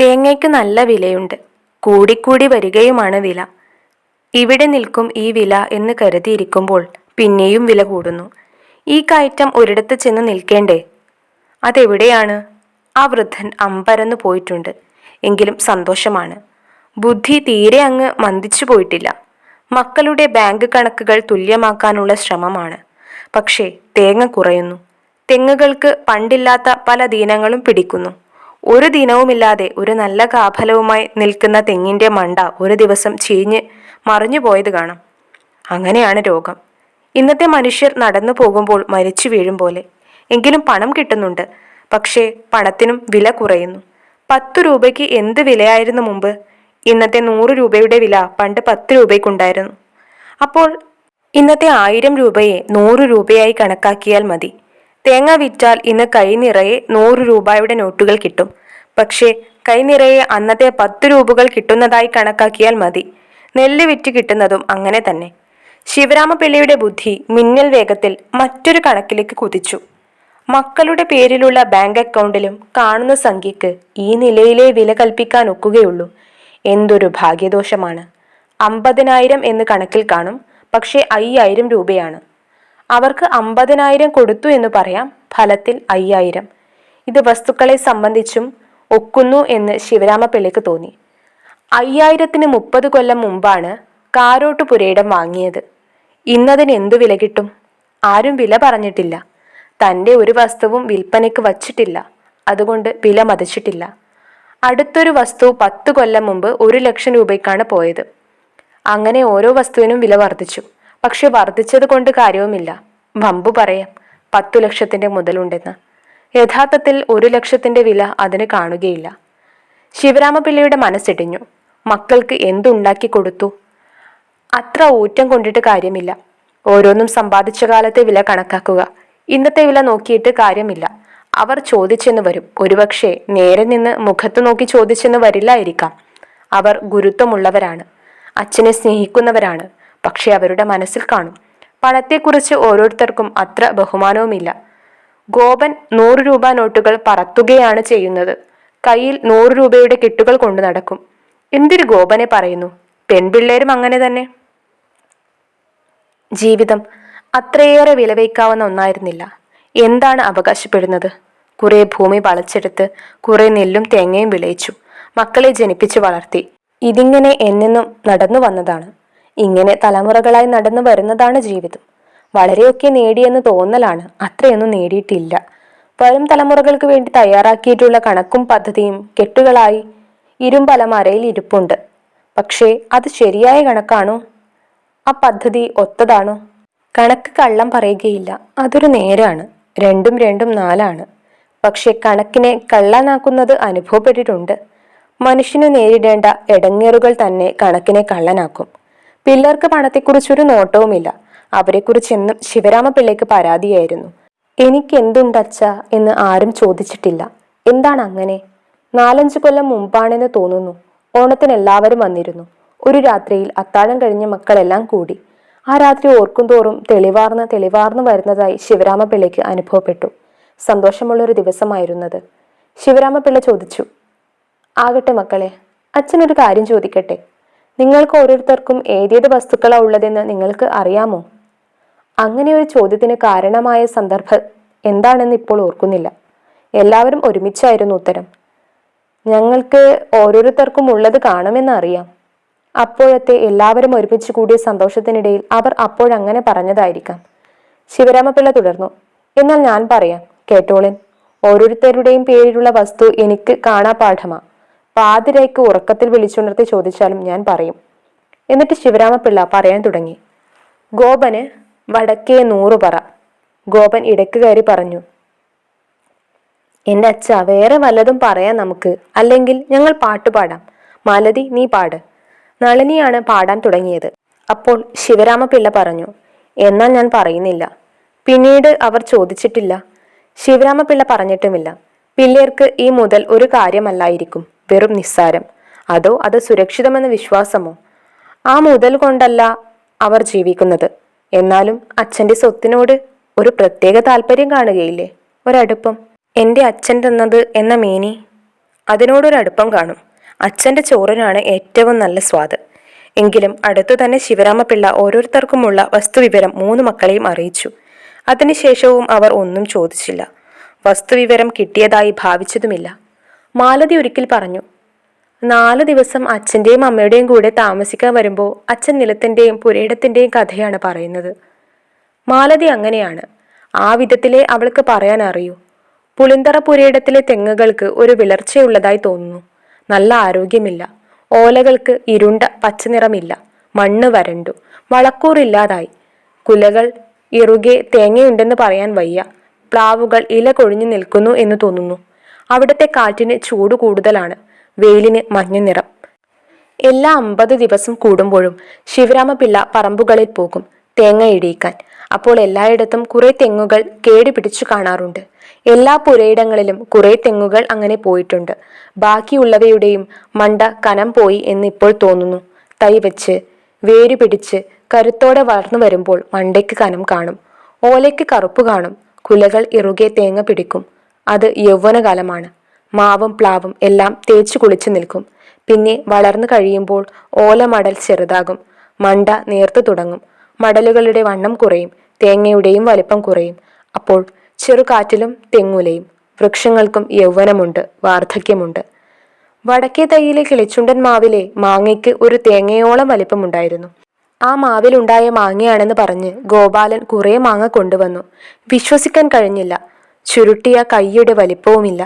തേങ്ങയ്ക്ക് നല്ല വിലയുണ്ട്. കൂടിക്കൂടി വരികയുമാണ് വില. ഇവിടെ നിൽക്കും ഈ വില എന്ന് കരുതിയിരിക്കുമ്പോൾ പിന്നെയും വില കൂടുന്നു. ഈ കയറ്റം ഒരിടത്ത് ചെന്ന് നിൽക്കേണ്ടേ? അതെവിടെയാണ്? ആ വൃദ്ധൻ അമ്പരന്നു പോയിട്ടുണ്ട്. എങ്കിലും സന്തോഷമാണ്. ബുദ്ധി തീരെ അങ്ങ് മന്ദിച്ചു പോയിട്ടില്ല. മക്കളുടെ ബാങ്ക് കണക്കുകൾ തുല്യമാക്കാനുള്ള ശ്രമമാണ്. പക്ഷേ തേങ്ങ കുറയുന്നു. തെങ്ങുകൾക്ക് പണ്ടില്ലാത്ത പല ദീനങ്ങളും പിടിക്കുന്നു. ഒരു ദിനവുമില്ലാതെ ഒരു നല്ല കാഫലവുമായി നിൽക്കുന്ന തെങ്ങിന്റെ മണ്ട ഒരു ദിവസം ചീഞ്ഞ് മറിഞ്ഞു പോയത് കാണാം. അങ്ങനെയാണ് രോഗം. ഇന്നത്തെ മനുഷ്യർ നടന്നു പോകുമ്പോൾ മരിച്ചു വീഴും പോലെ. എങ്കിലും പണം കിട്ടുന്നുണ്ട്. പക്ഷേ പണത്തിനും വില കുറയുന്നു. 10 രൂപയ്ക്ക് എന്ത് വിലയായിരുന്നു മുമ്പ്? ഇന്നത്തെ 100 രൂപയുടെ വില പണ്ട് 10 രൂപയ്ക്കുണ്ടായിരുന്നു. അപ്പോൾ ഇന്നത്തെ 1000 രൂപയെ 100 രൂപയായി കണക്കാക്കിയാൽ മതി. തേങ്ങ വിറ്റാൽ ഇന്ന് കൈ നിറയെ 100 രൂപയുടെ നോട്ടുകൾ കിട്ടും. പക്ഷേ കൈ നിറയെ അന്നത്തെ 10 രൂപകൾ കിട്ടുന്നതായി കണക്കാക്കിയാൽ മതി. നെല്ല് വിറ്റ് കിട്ടുന്നതും അങ്ങനെ തന്നെ. ശിവരാമപിള്ളയുടെ ബുദ്ധി മിന്നൽ വേഗത്തിൽ മറ്റൊരു കണക്കിലേക്ക് കുതിച്ചു. മക്കളുടെ പേരിലുള്ള ബാങ്ക് അക്കൗണ്ടിലും കാണുന്ന സംഖ്യക്ക് ഈ നിലയിലെ വില കൽപ്പിക്കാൻ ഒക്കുകയുള്ളൂ. എന്തൊരു ഭാഗ്യദോഷമാണ്! 50,000 എന്ന് കണക്കിൽ കാണും. പക്ഷേ 5,000 രൂപയാണ്. അവർക്ക് 50,000 കൊടുത്തു എന്ന് പറയാം, ഫലത്തിൽ 5,000. ഇത് വസ്തുക്കളെ സംബന്ധിച്ചും ഒക്കുന്നു എന്ന് ശിവരാമപിള്ളയ്ക്ക് തോന്നി. 5,000-ന് 30 കൊല്ലം മുമ്പാണ് കാരോട്ട് പുരയിടം വാങ്ങിയത്. ഇന്നതിന് എന്തു വില കിട്ടും? ആരും വില പറഞ്ഞിട്ടില്ല. തൻ്റെ ഒരു വസ്തുവും വിൽപ്പനയ്ക്ക് വച്ചിട്ടില്ല. അതുകൊണ്ട് വില മതിച്ചിട്ടില്ല. അടുത്തൊരു വസ്തു 10 കൊല്ലം മുമ്പ് 1,00,000 രൂപയ്ക്കാണ് പോയത്. അങ്ങനെ ഓരോ വസ്തുവിനും വില വർദ്ധിച്ചു. പക്ഷെ വർദ്ധിച്ചത് കൊണ്ട് കാര്യവുമില്ല. വമ്പു പറയാം 10 ലക്ഷത്തിന്റെ മുതലുണ്ടെന്ന്. യഥാർത്ഥത്തിൽ 1,00,000-ന്റെ വില അതിന് കാണുകയില്ല. ശിവരാമപിള്ളയുടെ മനസ്സിടിഞ്ഞു. മക്കൾക്ക് എന്തുണ്ടാക്കി കൊടുത്തു? അത്ര ഊറ്റം കൊണ്ടിട്ട് കാര്യമില്ല. ഓരോന്നും സമ്പാദിച്ച കാലത്തെ വില കണക്കാക്കുക. ഇന്നത്തെ വില നോക്കിയിട്ട് കാര്യമില്ല. അവർ ചോദിച്ചെന്ന് വരും. ഒരുപക്ഷെ നേരെ നിന്ന് മുഖത്ത് നോക്കി ചോദിച്ചെന്ന് വരില്ലായിരിക്കാം. അവർ ഗുരുത്വമുള്ളവരാണ്. അച്ഛനെ സ്നേഹിക്കുന്നവരാണ്. പക്ഷെ അവരുടെ മനസ്സിൽ കാണും പണത്തെക്കുറിച്ച് ഓരോരുത്തർക്കും അത്ര ബഹുമാനവുമില്ല. ഗോപൻ 100 രൂപ നോട്ടുകൾ പറത്തുകയാണ് ചെയ്യുന്നത്. കയ്യിൽ 100 രൂപയുടെ കെട്ടുകൾ കൊണ്ടു നടക്കും. എന്തൊരു ഗോപനെ പറയുന്നു! പെൺപിള്ളേരും അങ്ങനെ തന്നെ. ജീവിതം അത്രയേറെ വിലവയ്ക്കാവുന്ന ഒന്നായിരുന്നില്ല. എന്താണ് അവകാശപ്പെടുന്നത്? കുറെ ഭൂമി വളച്ചെടുത്ത് കുറെ നെല്ലും തേങ്ങയും വിളയിച്ചു. മക്കളെ ജനിപ്പിച്ചു വളർത്തി. ഇതിങ്ങനെ എന്നെന്നും നടന്നു വന്നതാണ്. ഇങ്ങനെ തലമുറകളായി നടന്നു വരുന്നതാണ് ജീവിതം. വളരെയൊക്കെ നേടിയെന്ന് തോന്നലാണ്. അത്രയൊന്നും നേടിയിട്ടില്ല. വരും തലമുറകൾക്ക് വേണ്ടി തയ്യാറാക്കിയിട്ടുള്ള കണക്കും പദ്ധതിയും കെട്ടുകളായി ഇരുമ്പലമാരയിൽ ഇരിപ്പുണ്ട്. പക്ഷേ അത് ശരിയായ കണക്കാണോ? ആ പദ്ധതി ഒത്തതാണോ? കണക്ക് കള്ളം പറയുകയില്ല. അതൊരു നേരാണ്. 2 × 2 4 പക്ഷെ കണക്കിനെ കള്ളനാക്കുന്നത് അനുഭവപ്പെട്ടിട്ടുണ്ട്. മനുഷ്യന് നേരിടേണ്ട എടങ്ങേറുകൾ തന്നെ കണക്കിനെ കള്ളനാക്കും. പിള്ളേർക്ക് പണത്തെക്കുറിച്ചൊരു നോട്ടവുമില്ല. അവരെക്കുറിച്ച് എന്നും ശിവരാമപിള്ളയ്ക്ക് പരാതിയായിരുന്നു. എനിക്കെന്തുണ്ടച്ച എന്ന് ആരും ചോദിച്ചിട്ടില്ല. എന്താണ് അങ്ങനെ? 4-5 കൊല്ലം മുമ്പാണെന്ന് തോന്നുന്നു. ഓണത്തിന് എല്ലാവരും വന്നിരുന്നു. ഒരു രാത്രിയിൽ അത്താഴം കഴിഞ്ഞ് മക്കളെല്ലാം കൂടി. ആ രാത്രി ഓർക്കുംതോറും തെളിവാർന്ന് വരുന്നതായി ശിവരാമപിള്ളയ്ക്ക് അനുഭവപ്പെട്ടു. സന്തോഷമുള്ളൊരു ദിവസമായിരുന്നത്. ശിവരാമപിള്ള ചോദിച്ചു, ആകട്ടെ മക്കളെ, അച്ഛനൊരു കാര്യം ചോദിക്കട്ടെ. നിങ്ങൾക്ക് ഓരോരുത്തർക്കും ഏതേത് വസ്തുക്കളാ ഉള്ളതെന്ന് നിങ്ങൾക്ക് അറിയാമോ? അങ്ങനെ ഒരു ചോദ്യത്തിന് കാരണമായ സന്ദർഭം എന്താണെന്ന് ഇപ്പോൾ ഓർക്കുന്നില്ല. എല്ലാവരും ഒരുമിച്ചായിരുന്നു ഉത്തരം. ഞങ്ങൾക്ക് ഓരോരുത്തർക്കും ഉള്ളത് കാണുമെന്ന് അറിയാം. അപ്പോഴത്തെ എല്ലാവരും ഒരുമിച്ച് കൂടിയ സന്തോഷത്തിനിടയിൽ അവർ അപ്പോഴങ്ങനെ പറഞ്ഞതായിരിക്കാം. ശിവരാമപിള്ള തുടർന്നു, എന്നാൽ ഞാൻ പറയാം, കേട്ടോളൻ. ഓരോരുത്തരുടെയും പേരിലുള്ള വസ്തു എനിക്ക് കാണാപാഠമാ. പാതിരയ്ക്ക് ഉറക്കത്തിൽ വിളിച്ചുണർത്തി ചോദിച്ചാലും ഞാൻ പറയും. എന്നിട്ട് ശിവരാമപിള്ള പറയാൻ തുടങ്ങി. ഗോപന് വടക്കേ 100 പറ. ഗോപൻ ഇടയ്ക്ക് കയറി പറഞ്ഞു, എന്റെ അച്ഛ, വേറെ വല്ലതും പറയാം നമുക്ക്. അല്ലെങ്കിൽ ഞങ്ങൾ പാട്ടുപാടാം. മാലതി, നീ പാട്. നളിനിയാണ് പാടാൻ തുടങ്ങിയത്. അപ്പോൾ ശിവരാമപിള്ള പറഞ്ഞു, എന്നാൽ ഞാൻ പറയുന്നില്ല. പിന്നീട് അവർ ചോദിച്ചിട്ടില്ല. ശിവരാമപിള്ള പറഞ്ഞിട്ടുമില്ല. പിള്ളേർക്ക് ഈ മുതൽ ഒരു കാര്യമല്ലായിരിക്കും, വെറും നിസ്സാരം. അതോ അത് സുരക്ഷിതമെന്ന വിശ്വാസമോ? ആ മുതൽ കൊണ്ടല്ല അവർ ജീവിക്കുന്നത്. എന്നാലും അച്ഛൻ്റെ സ്വത്തിനോട് ഒരു പ്രത്യേക താല്പര്യം കാണുകയില്ലേ? ഒരടുപ്പം. എൻ്റെ അച്ഛൻ തന്നത് എന്ന മേനി അതിനോടൊരടുപ്പം കാണും. അച്ഛൻ്റെ ചോറിനാണ് ഏറ്റവും നല്ല സ്വാദ്. എങ്കിലും അടുത്തു തന്നെ ശിവരാമപിള്ള ഓരോരുത്തർക്കുമുള്ള വസ്തുവിവരം 3 മക്കളെയും അറിയിച്ചു. അതിനുശേഷവും അവർ ഒന്നും ചോദിച്ചില്ല. വസ്തുവിവരം കിട്ടിയതായി ഭാവിച്ചതുമില്ല. മാലതി ഒരിക്കൽ പറഞ്ഞു, 4 ദിവസം അച്ഛൻ്റെയും അമ്മയുടെയും കൂടെ താമസിക്കാൻ വരുമ്പോൾ അച്ഛൻ നിലത്തിൻ്റെയും പുരയിടത്തിൻ്റെയും കഥയാണ് പറയുന്നത്. മാലതി അങ്ങനെയാണ്. ആ വിധത്തിലേ അവൾക്ക് പറയാൻ അറിയൂ. പുളിന്തറ പുരയിടത്തിലെ തെങ്ങുകൾക്ക് ഒരു വിളർച്ചയുള്ളതായി തോന്നുന്നു. നല്ല ആരോഗ്യമില്ല. ഓലകൾക്ക് ഇരുണ്ട പച്ചനിറമില്ല. മണ്ണ് വരണ്ടു. വളക്കൂറില്ലാതായി. കുലകൾ ഇറുകെ തേങ്ങയുണ്ടെന്ന് പറയാൻ വയ്യ. പ്ലാവുകൾ ഇല കൊഴിഞ്ഞു നിൽക്കുന്നു എന്ന് തോന്നുന്നു. അവിടുത്തെ കാറ്റിന് ചൂട് കൂടുതലാണ്. വെയിലിന് മഞ്ഞ നിറം. എല്ലാ 50 ദിവസം കൂടുമ്പോഴും ശിവരാമപിള്ള പറമ്പുകളിൽ പോകും തേങ്ങ ഇടിയിക്കാൻ. അപ്പോൾ എല്ലായിടത്തും കുറെ തെങ്ങുകൾ കേടുപിടിച്ചു കാണാറുണ്ട്. എല്ലാ പുരയിടങ്ങളിലും കുറെ തെങ്ങുകൾ അങ്ങനെ പോയിട്ടുണ്ട്. ബാക്കിയുള്ളവയുടെയും മണ്ട കനം പോയി എന്ന് ഇപ്പോൾ തോന്നുന്നു. തൈ വെച്ച് വേരു പിടിച്ച് കരുത്തോടെ വളർന്നു വരുമ്പോൾ മണ്ടയ്ക്ക് കനം കാണും. ഓലയ്ക്ക് കറുപ്പ് കാണും. കുലകൾ ഇറുകെ തേങ്ങ പിടിക്കും. അത് യൗവനകാലമാണ്. മാവും പ്ലാവും എല്ലാം തേച്ചു കുളിച്ചു നിൽക്കും. പിന്നെ വളർന്നു കഴിയുമ്പോൾ ഓലമടൽ ചെറുതാകും. മണ്ട നേർത്തു തുടങ്ങും. മടലുകളുടെ വണ്ണം കുറയും. തേങ്ങയുടെയും വലിപ്പം കുറയും. അപ്പോൾ ചെറുകാറ്റിലും തെങ്ങുലയും. വൃക്ഷങ്ങൾക്കും യൗവനമുണ്ട്, വാർദ്ധക്യമുണ്ട്. വടക്കേ തൈയിലെ കിളിച്ചുണ്ടൻ മാവിലെ മാങ്ങയ്ക്ക് ഒരു തേങ്ങയോളം വലിപ്പമുണ്ടായിരുന്നു. ആ മാവിലുണ്ടായ മാങ്ങയാണെന്ന് പറഞ്ഞ് ഗോപാലൻ കുറെ മാങ്ങ കൊണ്ടുവന്നു. വിശ്വസിക്കാൻ കഴിഞ്ഞില്ല. ചുരുട്ടിയ കൈയുടെ വലിപ്പവുമില്ല.